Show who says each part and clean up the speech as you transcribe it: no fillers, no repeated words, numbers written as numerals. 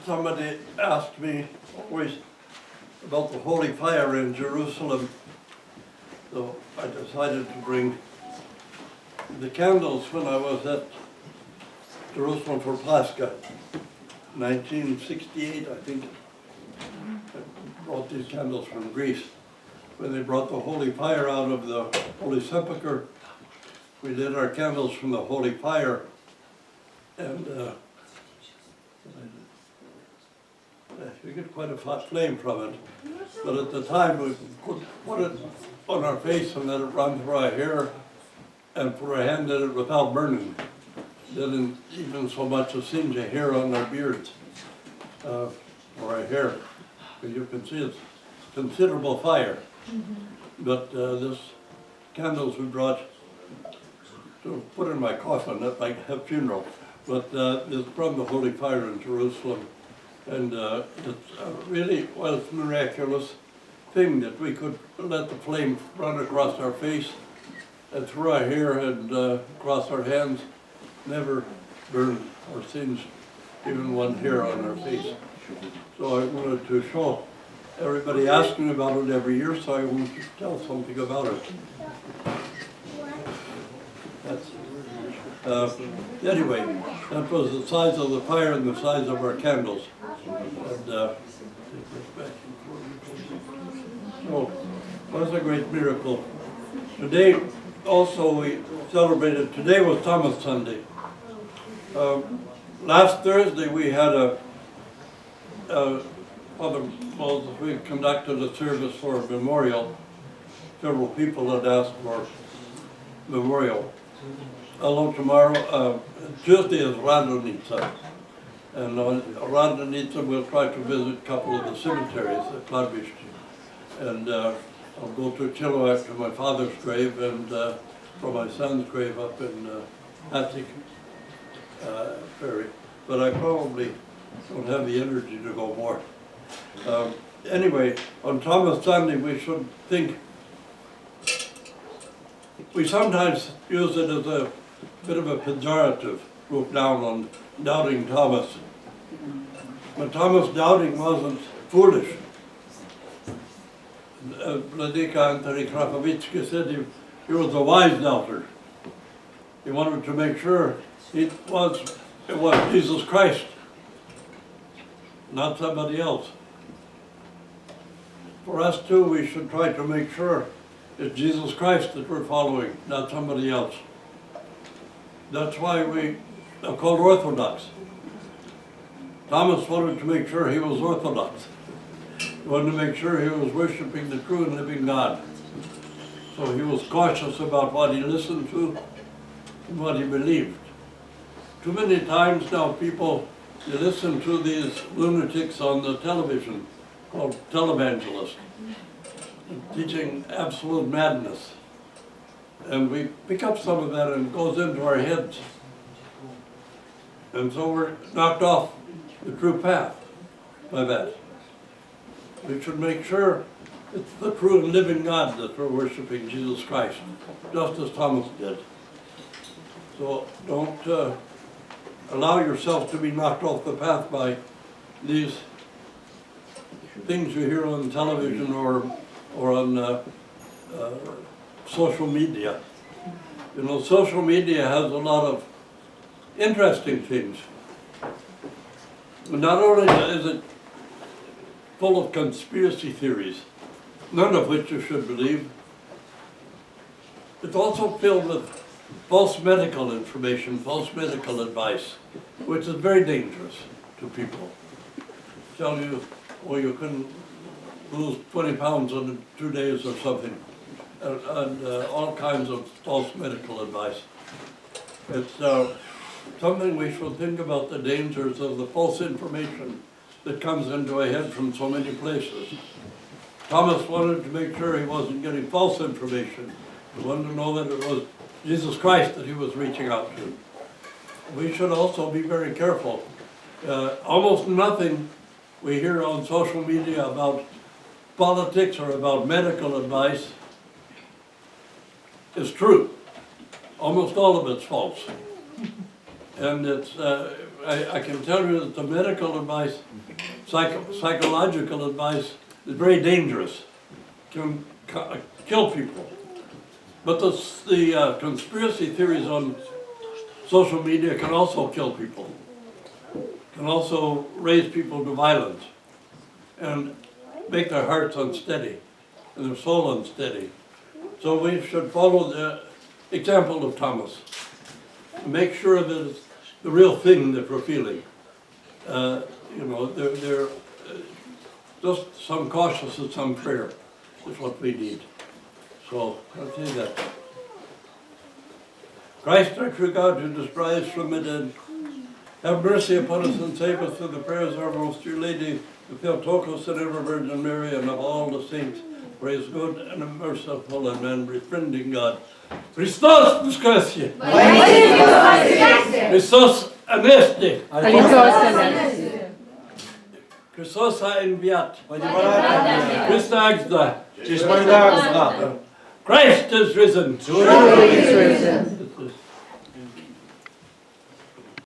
Speaker 1: somebody asked me always about the holy fire in Jerusalem. So I decided to bring the candles when I was at Jerusalem for Pascha, 1968, I think. I brought these candles from Greece. When they brought the holy fire out of the Holy Sepulchre, we lit our candles from the holy fire, and you get quite a hot flame from it. But at the time, we could put it on our face and let it run through our hair, and for our hand did it without burning. Didn't even so much as singe a hair on our beards or our hair. But you can see it's considerable fire. But this candles we brought to put in my coffin at my funeral. But it's from the holy fire in Jerusalem. And it's really was a miraculous thing that we could let the flame run across our face and through our hair and across our hands, never burn or singe even one hair on our face. So I wanted to show everybody asking about it every year, so I want to tell something about it. Anyway, that was the size of the fire and the size of our candles. And so it was a great miracle. Today also we celebrated, today was Thomas Sunday. Last Thursday we had we conducted a service for a memorial. Several people had asked for memorial. Although tomorrow, Tuesday is Radonitsa. And on Radonitsa we'll try to visit a couple of the cemeteries at Kladvish. And I'll go to Chilliwack to my father's grave and for my son's grave up in Attic Ferry. But I probably don't have the energy to go more. Anyway, on Thomas Sunday we should think, we sometimes use it as a bit of a pejorative, look down on doubting Thomas. But Thomas doubting wasn't foolish. Vladika Antony Krapavitsky said he was a wise doubter. He wanted to make sure it was Jesus Christ, not somebody else. For us too, we should try to make sure it's Jesus Christ that we're following, not somebody else. That's why we are called Orthodox. Thomas wanted to make sure he was Orthodox. He wanted to make sure he was worshiping the true and living God. So he was cautious about what he listened to and what he believed. Too many times now people, they listen to these lunatics on the television called televangelists, teaching absolute madness. And we pick up some of that and it goes into our heads. And so we're knocked off the true path by that. We should make sure it's the true and living God that we're worshiping, Jesus Christ, just as Thomas did. So don't allow yourself to be knocked off the path by these things you hear on television or on social media. You know, social media has a lot of interesting things. Not only is it full of conspiracy theories, none of which you should believe, it's also filled with false medical information, false medical advice, which is very dangerous to people. Tell you, oh, you can lose 20 pounds in 2 days or something, and all kinds of false medical advice. It's something we should think about, the dangers of the false information that comes into our head from so many places. Thomas wanted to make sure he wasn't getting false information. He wanted to know that it was Jesus Christ that he was reaching out to. We should also be very careful. Almost nothing we hear on social media about politics or about medical advice is true. Almost all of it's false. And it's I can tell you that the medical advice, psychological advice is very dangerous, can kill people. But the conspiracy theories on social media can also kill people, can also raise people to violence and make their hearts unsteady and their soul unsteady. So we should follow the example of Thomas. Make sure that it's the real thing that we're feeling. You know, they're just some cautious and some prayer is what we need. So I'll say that. Christ, our true God, who does rise from the dead, have mercy upon us and save us through the prayers of our most dear Lady, the Theotokos and ever Virgin Mary, and of all the saints. Praise good and merciful and befriending God. Christos Voskresie! Christos Anesti! Christos a enviat! Christ agda! Christ is risen! Truly is risen!